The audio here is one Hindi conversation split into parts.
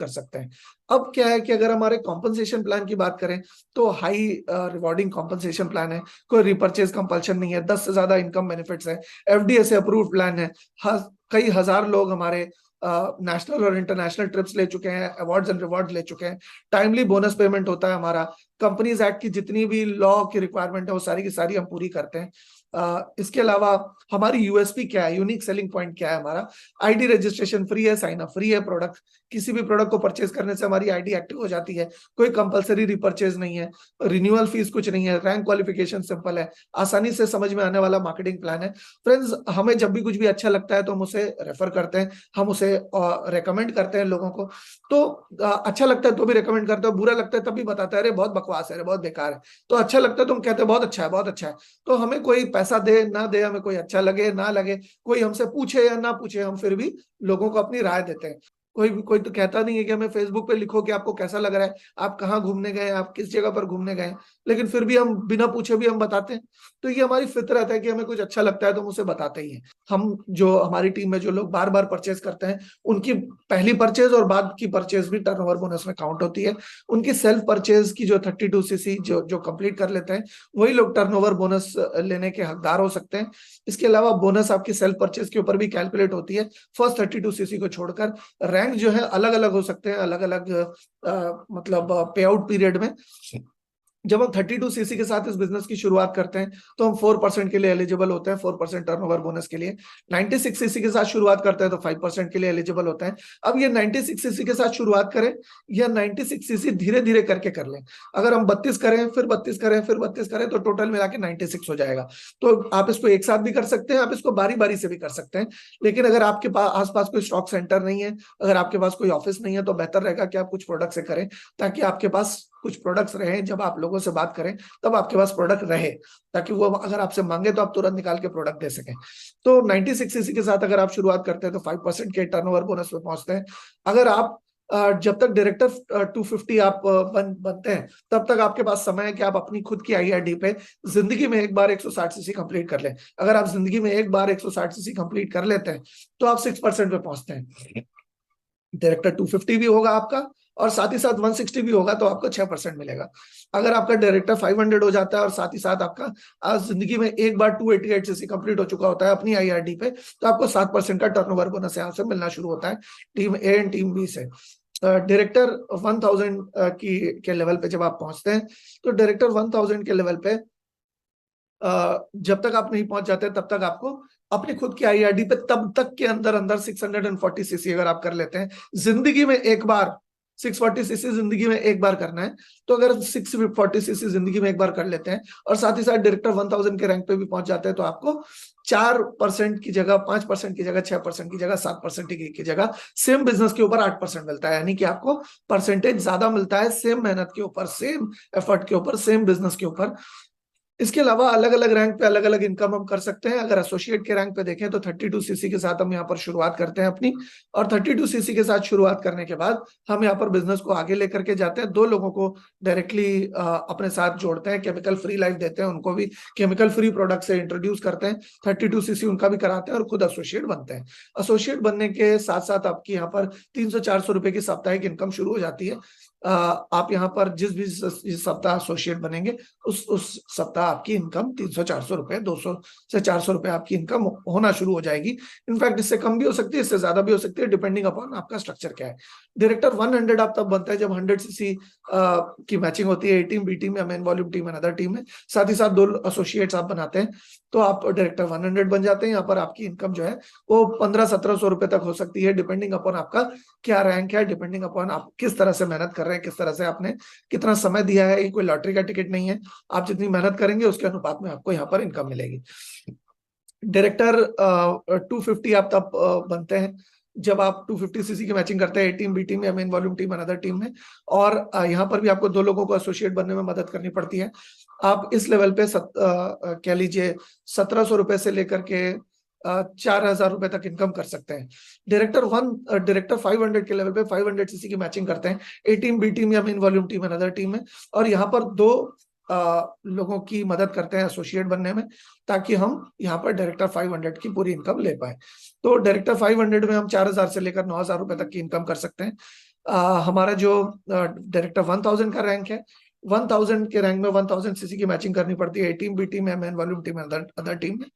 कर सकते हैं। अब क्या है कि अगर हमारे कॉम्पनसेशन प्लान की बात करें तो हाई रिवॉर्डिंग कॉम्पनसेशन प्लान है, कोई रिपर्चेज कंपल्शन नहीं है, 10 से ज्यादा इनकम बेनिफिट्स है, एफडीए से अप्रूव्ड प्लान है, कई हजार लोग हमारे नेशनल और इंटरनेशनल ट्रिप्स ले चुके हैं, अवार्ड्स एंड रिवॉर्ड्स ले चुके हैं, टाइमली बोनस पेमेंट होता है हमारा, कंपनीज एक्ट की जितनी भी लॉ की रिक्वायरमेंट है वो सारी की सारी हम पूरी करते हैं। इसके अलावा हमारी यूएसपी क्या है, यूनिक सेलिंग पॉइंट क्या है हमारा, आईडी रजिस्ट्रेशन फ्री है, साइन अप फ्री है, प्रोडक्ट किसी भी प्रोडक्ट को परचेज करने से हमारी आईडी एक्टिव हो जाती है, कोई कंपलसरी रिपर्चेज नहीं है, रिन्यूअल फीस कुछ नहीं है, रैंक क्वालिफिकेशन सिंपल है, आसानी से समझ में आने वाला मार्केटिंग प्लान है। फ्रेंड्स, हमें जब भी कुछ भी अच्छा लगता है तो हम उसे रेफर करते हैं, हम उसे रेकमेंड करते हैं लोगों को। तो अच्छा लगता है तो भी रेकमेंड करते हैं, बुरा लगता है तब भी बताते हैं अरे बहुत बकवास है, अरे बहुत बेकार है। तो अच्छा लगता है तो हम कहते हैं बहुत अच्छा है, बहुत अच्छा है। तो हमें कोई पैसा दे ना दे, हमें कोई अच्छा लगे ना लगे, कोई हमसे पूछे या ना पूछे, हम फिर भी लोगों को अपनी राय देते हैं। कोई तो कहता नहीं है कि हमें फेसबुक पे लिखो कि आपको कैसा लग रहा है, आप कहाँ घूमने गए, आप किस जगह पर घूमने गए, लेकिन फिर भी हम बिना पूछे भी हम बताते हैं। तो ये हमारी फितरत है कि हमें कुछ अच्छा लगता है तो हम उसे बताते ही हैं। हम जो हमारी टीम में जो लोग बार बार परचेज करते हैं, उनकी पहली परचेज और बाद की परचेज भी टर्नओवर बोनस में काउंट होती है। उनकी सेल्फ परचेज की जो 32 सीसी जो जो कंप्लीट कर लेते हैं, वही लोग टर्नओवर बोनस लेने के हकदार हो सकते हैं। इसके अलावा बोनस आपकी सेल्फ परचेज के ऊपर भी कैलकुलेट होती है, फर्स्ट 32 सीसी को छोड़कर। रैंक जो है अलग अलग हो सकते हैं, अलग अलग मतलब पे आउट पीरियड में। जब हम 32 सीसी के साथ इस बिजनेस की शुरुआत करते हैं तो हम 4% के लिए एलिजिबल होते हैं, 4% टर्नओवर बोनस के लिए। 96 सीसी के साथ शुरुआत करते हैं तो 5% के लिए एलिजिबल होते हैं। अब ये 96 सीसी के साथ शुरुआत करें या 96 सीसी धीरे धीरे करके कर लें, अगर हम 32 करें फिर 32 करें फिर 32 करें तो टोटल मिला के 96 हो जाएगा। तो आप इसको एक साथ भी कर सकते हैं, आप इसको बारी बारी से भी कर सकते हैं। लेकिन अगर आपके पास आसपास कोई स्टॉक सेंटर नहीं है, अगर आपके पास कोई ऑफिस नहीं है, तो बेहतर रहेगा कि आप कुछ प्रोडक्ट से करें, ताकि आपके पास कुछ प्रोडक्ट्स रहे, जब आप लोगों से बात करें तब आपके पास प्रोडक्ट रहे, ताकि वो अगर आपसे मांगे तो आप तुरंत निकाल के प्रोडक्ट दे सकें। तो 96 सीसी के साथ अगर आप शुरुआत करते हैं तो 5% के टर्नओवर बोनस पे पहुंचते हैं। अगर आप जब तक डायरेक्टर 250 आप बनते हैं, तब तक आपके पास समय है कि आप अपनी खुद की आईआरडी पे जिंदगी में एक बार 160 सीसी कंप्लीट कर लें। अगर आप जिंदगी में एक बार 160 सीसी कंप्लीट कर लेते हैं तो आप 6% पे पहुंचते हैं। डायरेक्टर 250 भी होगा आपका और साथ ही साथ 160 भी होगा तो आपको 6% मिलेगा। अगर आपका डायरेक्टर 500 हो जाता है और साथ ही साथ आपका आज जिंदगी में एक बार 288 सीसी कंप्लीट हो चुका होता है अपनी आईआरडी पे, तो आपको 7% का टर्नओवर बोनस यहाँ से मिलना शुरू होता है, team A and team B से। डायरेक्टर 1000 की के लेवल पे जब आप पहुंचते हैं तो डायरेक्टर 1000 के लेवल पे जब तक आप नहीं पहुंच जाते तब तक आपको अपनी खुद की आईआरडी पे तब तक के अंदर अंदर 640 सीसी अगर आप कर लेते हैं जिंदगी में एक बार, 640 सीसी जिंदगी में एक बार करना है, तो अगर 640 सीसी जिंदगी में एक बार कर लेते हैं और साथ ही साथ डायरेक्टर 1000 के रैंक पे भी पहुंच जाते हैं, तो आपको 4% की जगह 5% की जगह 6% की जगह 7% की जगह सेम बिजनेस के ऊपर 8% मिलता है। यानी कि आपको परसेंटेज ज्यादा मिलता है सेम मेहनत के ऊपर, सेम एफर्ट के ऊपर, सेम बिजनेस के ऊपर। इसके अलावा अलग अलग रैंक पे अलग अलग इनकम हम कर सकते हैं। अगर एसोसिएट के रैंक पे देखें तो 32 सीसी के साथ हम यहाँ पर शुरुआत करते हैं अपनी, और 32 सीसी के साथ शुरुआत करने के बाद हम यहाँ पर बिजनेस को आगे लेकर के जाते हैं। 2 लोगों को डायरेक्टली अपने साथ जोड़ते हैं, केमिकल फ्री लाइफ देते हैं, उनको भी केमिकल फ्री प्रोडक्ट से इंट्रोड्यूस करते हैं, 32 सीसी उनका भी कराते हैं और खुद एसोसिएट बनते हैं। एसोसिएट बनने के साथ साथ आपकी यहाँ पर 300-400 रुपए की साप्ताहिक इनकम शुरू हो जाती है। आप यहाँ पर जिस सप्ताह एसोसिएट बनेंगे उस सप्ताह आपकी इनकम 300-400 रुपए, 200 से 400 रुपए आपकी इनकम होना शुरू हो जाएगी। इनफैक्ट इससे कम भी हो सकती है, इससे ज्यादा भी हो सकती है, डिपेंडिंग अपॉन आपका स्ट्रक्चर क्या है। डायरेक्टर 100 आप तब बनता है जब 100 सीसी की मैचिंग होती है, ए टीम बी टीम या main volume team another team में, साथ ही साथ 2 एसोसिएट्स आप बनाते हैं तो आप डायरेक्टर 100 बन जाते हैं। यहाँ पर आपकी इनकम जो है वो 1500-1700 रुपए तक हो सकती है, डिपेंडिंग अपॉन आपका क्या रैंक है, डिपेंडिंग अपॉन आप किस तरह से मेहनत कर रहे हैं, किस तरह से आपने कितना समय दिया है। ये कोई लॉटरी का टिकट नहीं है, आप जितनी मेहनत करेंगे उसके अनुपात में आपको यहाँ पर इनकम मिलेगी। डायरेक्टर 250 आप तब बनते हैं जब आप 250 सीसी की मैचिंग करते हैं, ए टीम बी टीम या main volume team another team में, और यहाँ पर भी आपको 2 लोगों को एसोसिएट बनने में मदद करनी पड़ती है। आप इस लेवल पे कह लीजिए 1700 रुपए से लेकर के 4000 रुपए तक इनकम कर सकते हैं। डायरेक्टर 500 के लेवल पे 500 सीसी की मैचिंग करते हैं, ए टीम बी टीम या main volume team another team में, और यहाँ पर 2 लोगों की मदद करते हैं एसोसिएट बनने में, ताकि हम यहाँ पर डायरेक्टर 500 की पूरी इनकम ले पाए। तो डायरेक्टर 500 में हम 4000 से लेकर 9000 रुपए तक की इनकम कर सकते हैं। हमारा जो डायरेक्टर 1000 का रैंक है, 1000 के रैंक में 1000 सीसी की मैचिंग करनी पड़ती है A team, B team, MN volume team, other team में,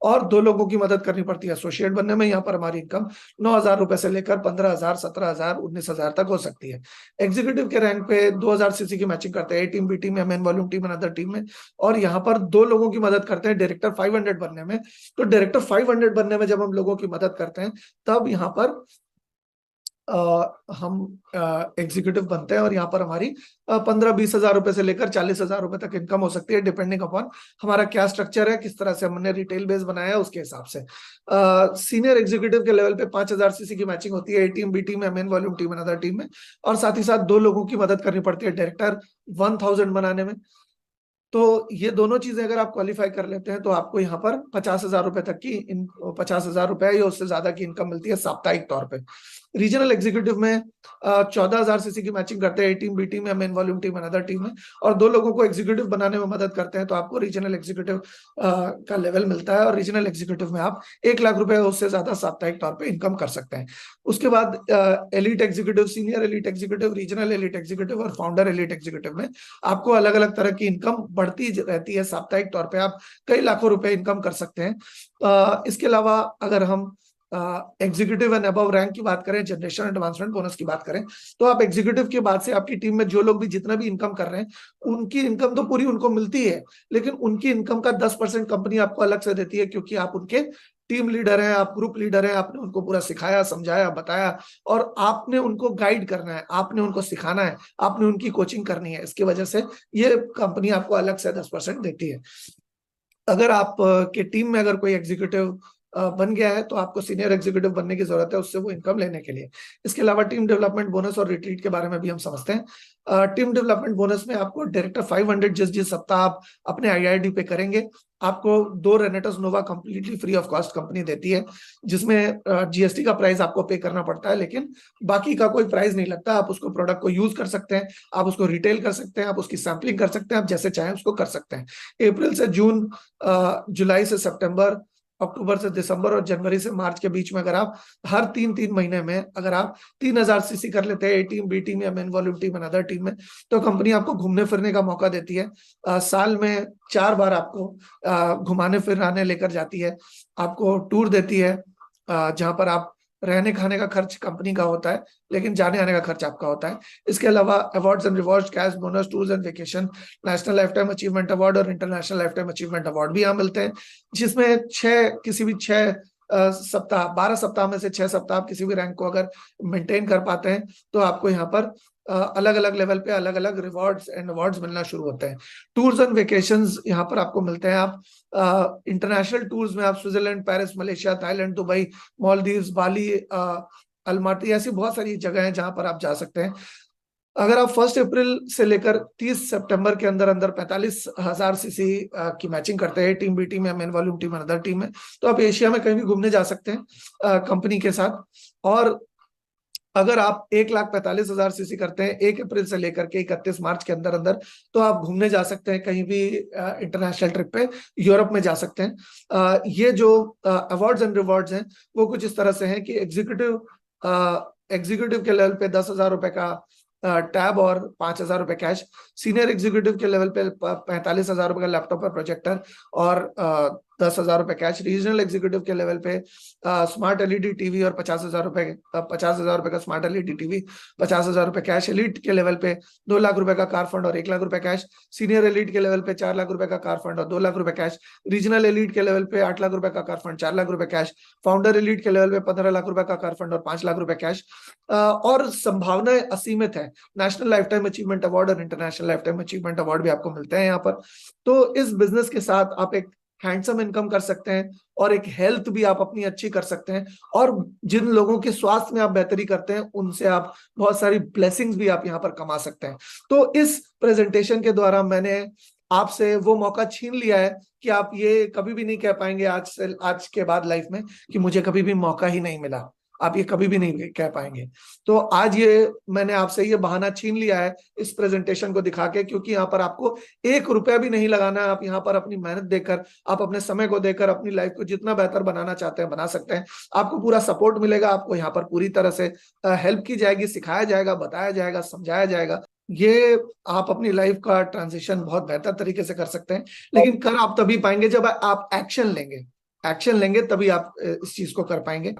और 2 लोगों की मदद करनी पड़ती है एसोसिएट बनने में। यहाँ पर हमारी इनकम 9,000 रुपए से लेकर 15,000, 17,000, 19,000 तक हो सकती है। एग्जीक्यूटिव के रैंक पे 2000 सीसी की मैचिंग करते हैं A team, B team, MN volume team, other team में, और यहाँ पर 2 लोगों की मदद करते हैं डायरेक्टर 500 बनने में। तो डायरेक्टर 500 बनने में जब हम लोगों की मदद करते हैं, तब यहाँ पर हम एग्जीक्यूटिव बनते हैं, और यहाँ पर हमारी 15-20 हजार रुपए से लेकर 40,000 रुपए तक इनकम हो सकती है, डिपेंडिंग अपॉन हमारा क्या स्ट्रक्चर है, किस तरह से हमने रिटेल बेस बनाया है उसके हिसाब से। सीनियर एग्जीक्यूटिव के लेवल पे 5,000 सीसी की मैचिंग होती है A team, B team, MN volume team, other team में, और साथ ही साथ 2 लोगों की मदद करनी पड़ती है डायरेक्टर 1000 बनाने में। तो ये दोनों चीजें अगर आप क्वालिफाई कर लेते हैं, तो आपको यहाँ पर 50,000 रुपए तक की 50,000 रुपए या उससे ज्यादा की इनकम मिलती है साप्ताहिक तौर पे। रीजनल एग्जीक्यूटिव में 14,000 सीसी की मैचिंग करते हैं A team, B team, MN volume team, other team में, और 2 लोगों को एग्जीक्यूटिव बनाने में मदद करते हैं, तो आपको रीजनल एग्जीक्यूटिव का लेवल मिलता है, और रीजनल एग्जीक्यूटिव में आप 1 लाख रुपए उससे ज्यादा साप्ताहिक तौर पे इनकम कर सकते हैं। उसके बाद elite executive, senior elite executive, regional elite executive और फाउंडर एलिट एग्जीक्यूटिव में आपको अलग अलग तरह की इनकम बढ़ती रहती है। साप्ताहिक तौर पे आप कई लाखों रुपए इनकम कर सकते हैं। इसके अलावा अगर हम एग्जीक्यूटिव एंड अबव रैंक की बात करें, जनरेशन एडवांसमेंट बोनस की बात करें, तो आप एग्जीक्यूटिव के बाद से आपकी टीम में जो लोग भी जितना भी इनकम कर रहे हैं, उनकी इनकम तो पूरी उनको मिलती है, लेकिन उनकी इनकम का 10% कंपनी आपको अलग से देती है, क्योंकि आप उनके टीम लीडर हैं, आप ग्रुप लीडर हैं, आपने उनको पूरा सिखाया, समझाया, बताया, और आपने उनको गाइड करना है, आपने उनको सिखाना है, आपने उनकी कोचिंग करनी है। इसकी वजह से ये कंपनी आपको अलग से 10% देती है। अगर आप के टीम में अगर कोई एग्जीक्यूटिव बन गया है, तो आपको सीनियर एग्जीक्यूटिव बनने की जरूरत है उससे वो इनकम लेने के लिए। इसके अलावा टीम डेवलपमेंट बोनस और रिट्रीट के बारे में भी हम समझते हैं। टीम डेवलपमेंट बोनस में आपको डायरेक्टर 500 जिस जिस सप्ताह आप अपने आईआईडी पे करेंगे, आपको 2 रेनेटस नोवा completely free of cost company देती है, जिसमें जीएसटी का प्राइस आपको पे करना पड़ता है, लेकिन बाकी का कोई प्राइस नहीं लगता। आप उसको प्रोडक्ट को यूज कर सकते हैं, आप उसको रिटेल कर सकते हैं, आप उसकी सैम्पलिंग कर सकते हैं, आप जैसे चाहें उसको कर सकते हैं। अप्रैल से जून, जुलाई से सितंबर, अक्टूबर से दिसंबर और जनवरी से मार्च के बीच में अगर आप हर 3-3 महीने में अगर आप 3,000 सीसी कर लेते हैं ए टीम, बी टीम या main volume team, other team में, तो कंपनी आपको घूमने फिरने का मौका देती है। साल में 4 बार आपको घुमाने फिराने लेकर जाती है, आपको टूर देती है, जहां पर आप रहने खाने का खर्च कंपनी का होता है, लेकिन जाने आने का खर्च आपका होता है। इसके अलावा awards and rewards, cash bonus, tours and vacation, national lifetime achievement award और international lifetime achievement award भी यहाँ मिलते हैं, जिसमें किसी भी 6 सप्ताह, 12 सप्ताह में से 6 सप्ताह आप किसी भी रैंक को अगर मेंटेन कर पाते हैं, तो आपको यहाँ पर अलग अलग लेवल पे अलग अलग रिवॉर्ड्स एंड अवार्ड्स मिलना शुरू होते हैं। टूर्स एंड वेकेशंस यहाँ पर आपको मिलते हैं। आप इंटरनेशनल टूर्स में आप Switzerland, Paris, Malaysia, Thailand, Dubai, Maldives, Bali, Almaty, ऐसी बहुत सारी जगह हैं जहां पर आप जा सकते हैं। अगर आप 1 अप्रैल से लेकर 30 सितंबर के अंदर अंदर 45,000 सीसी की मैचिंग करते हैं टीम, बी टीम या main volume team, other team में, तो आप एशिया में कहीं भी घूमने जा सकते हैं कंपनी के साथ। और अगर आप 1,45,000 सीसी करते हैं 1 अप्रैल से लेकर के 31 मार्च के अंदर अंदर, तो आप घूमने जा सकते हैं कहीं भी इंटरनेशनल ट्रिप पे, यूरोप में जा सकते हैं। ये जो अवार्ड्स एंड रिवॉर्ड्स हैं, वो कुछ इस तरह से हैं कि एग्जीक्यूटिव के लेवल पे 10,000 रुपए का टैब और 5,000 रुपए कैश, सीनियर एग्जीक्यूटिव के लेवल पे 45,000 रुपए का लैपटॉप और प्रोजेक्टर और 10,000 रुपए कैश, रीजनल एग्जीक्यूटिव के लेवल पे स्मार्ट एलईडी टीवी और 50,000 रुपए का स्मार्ट एलईडी टीवी, 50,000 रुपए कैश, एलिट के लेवल पे 2 लाख रुपए का कार फंड और 1 लाख रुपए कैश, सीनियर एलिट के लेवल पे 4 लाख रुपए का कार फंड और 2 लाख रुपए कैश, रीजनल एलिट के लेवल पे 8 लाख रुपए का कार फंड, 4 लाख रुपए कैश, फाउंडर एलिट के लेवल पे 15 लाख रुपए का कार फंड और 5 लाख रुपए कैश। और संभावनाएं असीमित है। National lifetime achievement award और international lifetime achievement award भी आपको मिलते हैं यहाँ पर। तो इस बिजनेस के साथ आप एक हैंडसम इनकम कर सकते हैं, और एक हेल्थ भी आप अपनी अच्छी कर सकते हैं, और जिन लोगों के स्वास्थ्य में आप बेहतरी करते हैं, उनसे आप बहुत सारी ब्लेसिंग्स भी आप यहाँ पर कमा सकते हैं। तो इस प्रेजेंटेशन के द्वारा मैंने आपसे वो मौका छीन लिया है कि आप ये कभी भी नहीं कह पाएंगे आज के बाद लाइफ में कि मुझे कभी भी मौका ही नहीं मिला। आप ये कभी भी नहीं कह पाएंगे। तो आज ये मैंने आपसे ये बहाना छीन लिया है इस प्रेजेंटेशन को दिखा के, क्योंकि यहाँ पर आपको 1 रुपया भी नहीं लगाना है। आप यहाँ पर अपनी मेहनत देकर, आप अपने समय को देकर अपनी लाइफ को जितना बेहतर बनाना चाहते हैं बना सकते हैं। आपको पूरा सपोर्ट मिलेगा, आपको यहाँ पर पूरी तरह से हेल्प की जाएगी, सिखाया जाएगा, बताया जाएगा, समझाया जाएगा। ये आप अपनी लाइफ का ट्रांजिशन बहुत बेहतर तरीके से कर सकते हैं। लेकिन कर आप तभी पाएंगे जब आप एक्शन लेंगे। एक्शन लेंगे तभी आप इस चीज को कर पाएंगे।